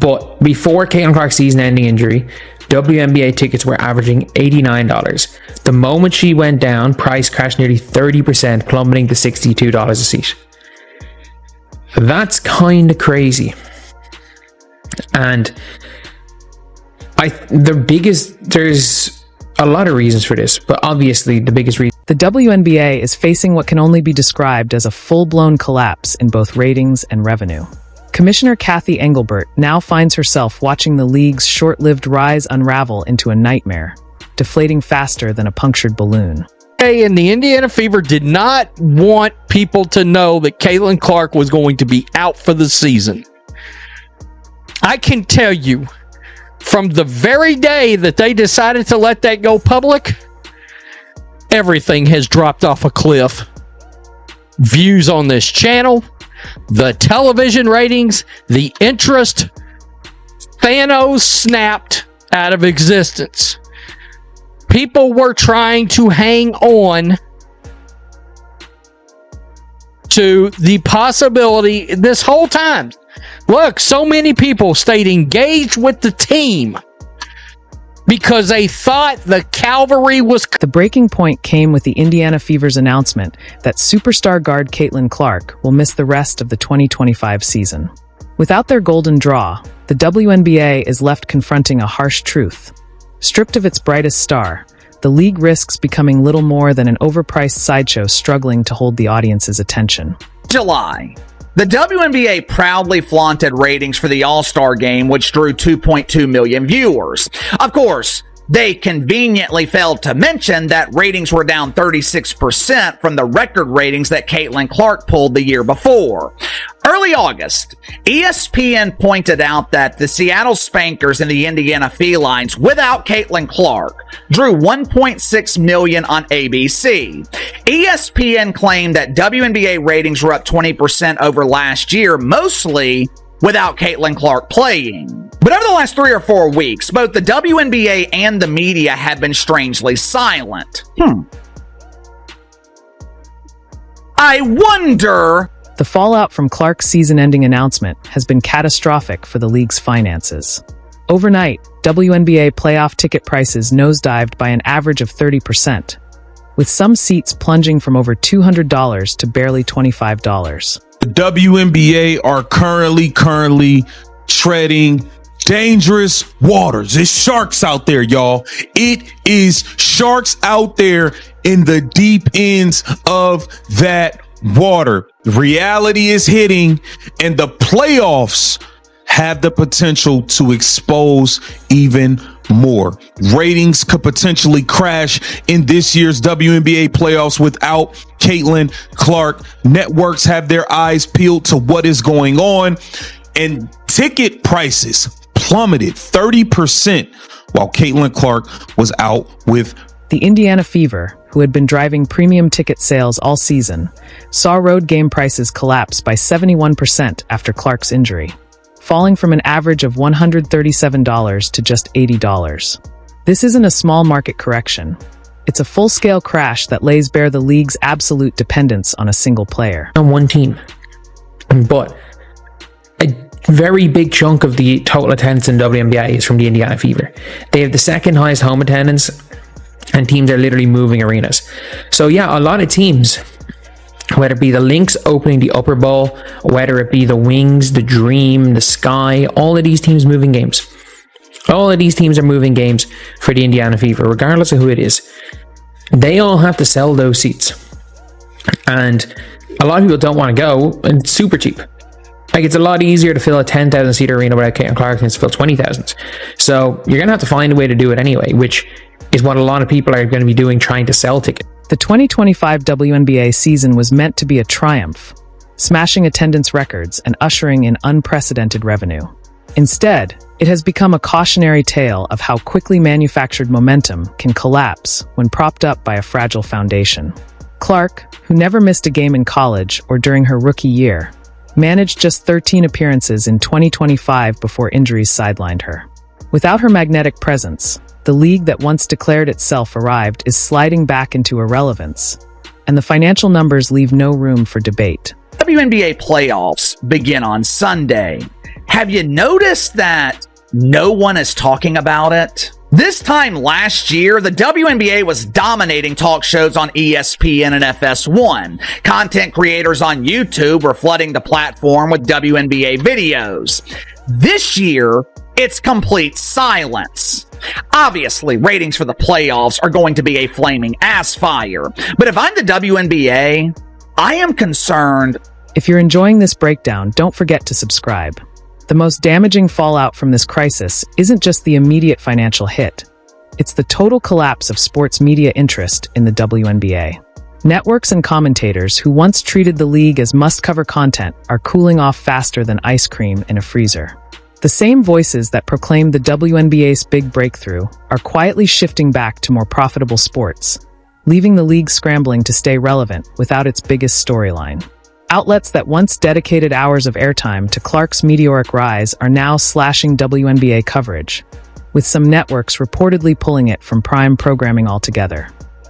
But before Caitlin Clark's season-ending injury, WNBA tickets were averaging $89. The moment she went down, price crashed nearly 30%, plummeting to $62 a seat. That's kind of crazy. And there's a lot of reasons for this, but obviously the biggest reason. The WNBA is facing what can only be described as a full-blown collapse in both ratings and revenue. Commissioner Kathy Engelbert now finds herself watching the league's short-lived rise unravel into a nightmare, deflating faster than a punctured balloon. And the Indiana Fever did not want people to know that Caitlin Clark was going to be out for the season. I can tell you, from the very day that they decided to let that go public, everything has dropped off a cliff. Views on this channel, the television ratings, the interest, Thanos snapped out of existence. People were trying to hang on to the possibility this whole time. Look, so many people stayed engaged with the team because they thought the cavalry was... The breaking point came with the Indiana Fever's announcement that superstar guard Caitlin Clark will miss the rest of the 2025 season. Without their golden draw, the WNBA is left confronting a harsh truth. Stripped of its brightest star, the league risks becoming little more than an overpriced sideshow struggling to hold the audience's attention. July. The WNBA proudly flaunted ratings for the All-Star Game, which drew 2.2 million viewers. Of course, they conveniently failed to mention that ratings were down 36% from the record ratings that Caitlin Clark pulled the year before. Early August, ESPN pointed out that the Seattle Spankers and the Indiana Felines, without Caitlin Clark, drew 1.6 million on ABC. ESPN claimed that WNBA ratings were up 20% over last year, mostly without Caitlin Clark playing. But over the last 3 or 4 weeks, both the WNBA and the media have been strangely silent. I wonder... The fallout from Clark's season-ending announcement has been catastrophic for the league's finances. Overnight, WNBA playoff ticket prices nosedived by an average of 30%, with some seats plunging from over $200 to barely $25. The WNBA are currently treading dangerous waters. It's sharks out there, y'all. It is sharks out there in the deep ends of that water. Reality is hitting, and the playoffs have the potential to expose even more. Ratings could potentially crash in this year's WNBA playoffs without Caitlin Clark. Networks have their eyes peeled to what is going on, and ticket prices plummeted 30% while Caitlin Clark was out with the Indiana Fever, who had been driving premium ticket sales all season, saw road game prices collapse by 71% after Clark's injury, falling from an average of $137 to just $80. This isn't a small market correction. It's a full-scale crash that lays bare the league's absolute dependence on a single player. On one team. But a very big chunk of the total attendance in WNBA is from the Indiana Fever. They have the second highest home attendance, and teams are literally moving arenas. So yeah, a lot of teams, whether it be the Lynx opening the Upper Bowl, whether it be the Wings, the Dream, the Sky, all of these teams moving games. All of these teams are moving games for the Indiana Fever, regardless of who it is. They all have to sell those seats. And a lot of people don't want to go, and it's super cheap. Like, it's a lot easier to fill a 10,000 seat arena without Caitlin Clark than to fill 20,000. So you're going to have to find a way to do it anyway, which is what a lot of people are going to be doing, trying to sell tickets. The 2025 WNBA season was meant to be a triumph, smashing attendance records and ushering in unprecedented revenue. Instead, it has become a cautionary tale of how quickly manufactured momentum can collapse when propped up by a fragile foundation. Clark, who never missed a game in college or during her rookie year, managed just 13 appearances in 2025 before injuries sidelined her. Without her magnetic presence, the league that once declared itself arrived is sliding back into irrelevance, and the financial numbers leave no room for debate. WNBA playoffs begin on Sunday. have you noticed that no one is talking about it? This time last year, the WNBA was dominating talk shows on ESPN and FS1. Content creators on YouTube were flooding the platform with WNBA videos. This year, it's complete silence. Obviously, ratings for the playoffs are going to be a flaming ass fire. But if I'm the WNBA, I am concerned. If you're enjoying this breakdown, don't forget to subscribe. The most damaging fallout from this crisis isn't just the immediate financial hit. It's the total collapse of sports media interest in the WNBA. Networks and commentators who once treated the league as must-cover content are cooling off faster than ice cream in a freezer. The same voices that proclaimed the WNBA's big breakthrough are quietly shifting back to more profitable sports, leaving the league scrambling to stay relevant without its biggest storyline. Outlets that once dedicated hours of airtime to Clark's meteoric rise are now slashing WNBA coverage, with some networks reportedly pulling it from prime programming altogether.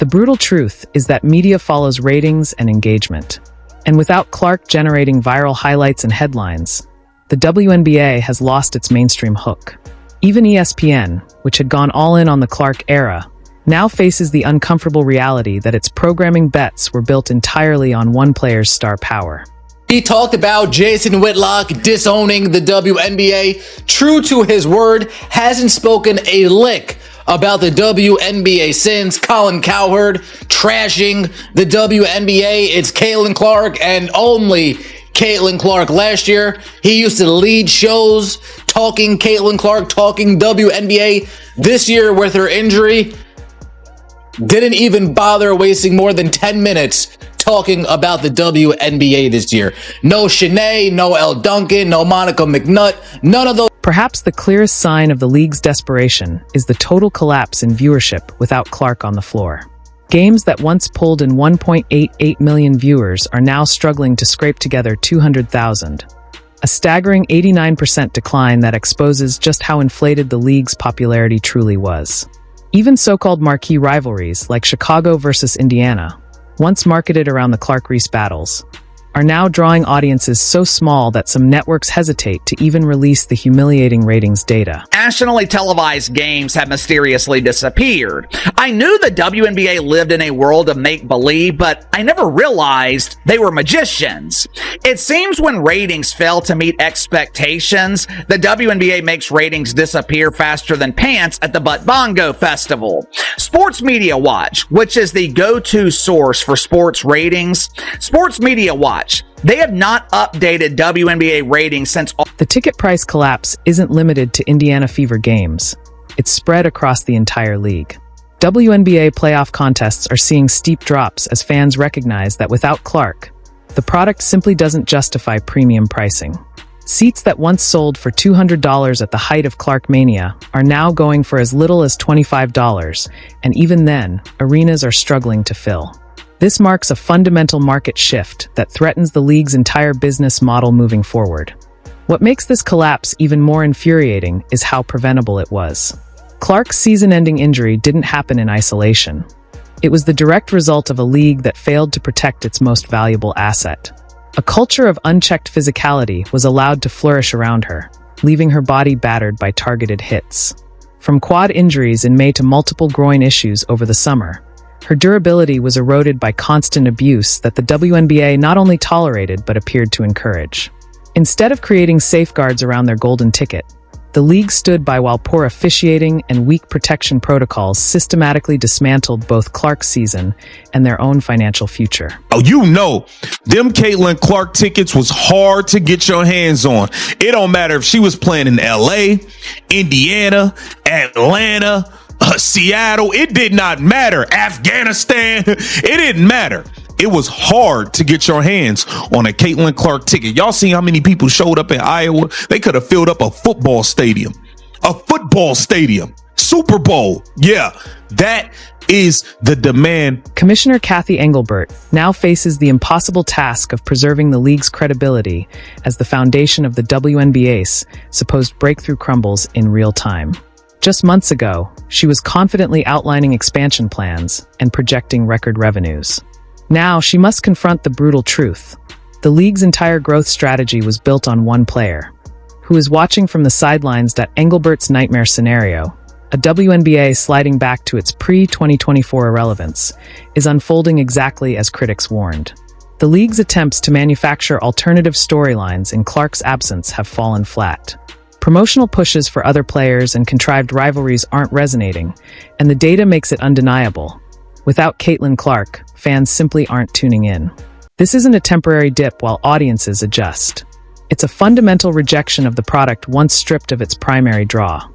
The brutal truth is that media follows ratings and engagement. And without Clark generating viral highlights and headlines, the WNBA has lost its mainstream hook. Even ESPN, which had gone all in on the Clark era, now faces the uncomfortable reality that its programming bets were built entirely on one player's star power. He talked about Jason Whitlock disowning the WNBA. True to his word, hasn't spoken a lick about the WNBA since. Colin Cowherd trashing the WNBA. It's Caitlin Clark and only Caitlin Clark. Last year, he used to lead shows talking Caitlin Clark, talking WNBA. This year, with her injury, didn't even bother wasting more than 10 minutes talking about the WNBA this year. No Shanae, no Elle Duncan, no Monica McNutt, none of those. Perhaps the clearest sign of the league's desperation is the total collapse in viewership without Clark on the floor. Games that once pulled in 1.88 million viewers are now struggling to scrape together 200,000. A staggering 89% decline that exposes just how inflated the league's popularity truly was. Even so-called marquee rivalries like Chicago versus Indiana, once marketed around the Clark-Reese battles, are now drawing audiences so small that some networks hesitate to even release the humiliating ratings data. Nationally televised games have mysteriously disappeared. I knew the WNBA lived in a world of make-believe, but I never realized they were magicians. It seems when ratings fail to meet expectations, the WNBA makes ratings disappear faster than pants at the Butt Bongo Festival. Sports Media Watch, which is the go-to source for sports ratings, Sports Media Watch, they have not updated WNBA ratings since. The ticket price collapse isn't limited to Indiana Fever games. It's spread across the entire league. WNBA playoff contests are seeing steep drops as fans recognize that without Clark, the product simply doesn't justify premium pricing. Seats that once sold for $200 at the height of Clark Mania are now going for as little as $25, and even then, arenas are struggling to fill. This marks a fundamental market shift that threatens the league's entire business model moving forward. What makes this collapse even more infuriating is how preventable it was. Clark's season-ending injury didn't happen in isolation. It was the direct result of a league that failed to protect its most valuable asset. A culture of unchecked physicality was allowed to flourish around her, leaving her body battered by targeted hits. From quad injuries in May to multiple groin issues over the summer, her durability was eroded by constant abuse that the WNBA not only tolerated but appeared to encourage. Instead of creating safeguards around their golden ticket, the league stood by while poor officiating and weak protection protocols systematically dismantled both Clark's season and their own financial future. Oh, you know, them Caitlin Clark tickets was hard to get your hands on. It don't matter if she was playing in LA, Indiana, Atlanta, Seattle, it did not matter. Afghanistan, it didn't matter. It was hard to get your hands on a Caitlin Clark ticket. Y'all see how many people showed up in Iowa? They could have filled up a football stadium. A football stadium. Super Bowl. Yeah, that is the demand. Commissioner Kathy Engelbert now faces the impossible task of preserving the league's credibility as the foundation of the WNBA's supposed breakthrough crumbles in real time. Just months ago, she was confidently outlining expansion plans and projecting record revenues. Now, she must confront the brutal truth. The league's entire growth strategy was built on one player. who is watching from the sidelines that Engelbert's nightmare scenario, a WNBA sliding back to its pre-2024 irrelevance, is unfolding exactly as critics warned. The league's attempts to manufacture alternative storylines in Clark's absence have fallen flat. Promotional pushes for other players and contrived rivalries aren't resonating, and the data makes it undeniable. Without Caitlin Clark, fans simply aren't tuning in. This isn't a temporary dip while audiences adjust. It's a fundamental rejection of the product once stripped of its primary draw.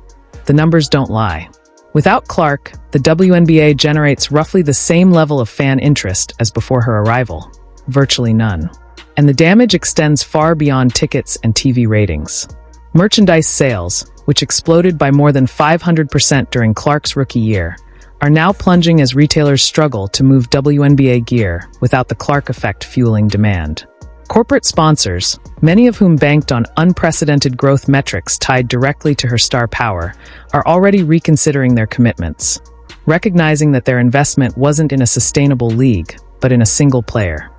The numbers don't lie. Without Clark, the WNBA generates roughly the same level of fan interest as before her arrival. Virtually none. And the damage extends far beyond tickets and TV ratings. Merchandise sales, which exploded by more than 500% during Clark's rookie year, are now plunging as retailers struggle to move WNBA gear without the Clark effect fueling demand. Corporate sponsors, many of whom banked on unprecedented growth metrics tied directly to her star power, are already reconsidering their commitments, recognizing that their investment wasn't in a sustainable league, but in a single player.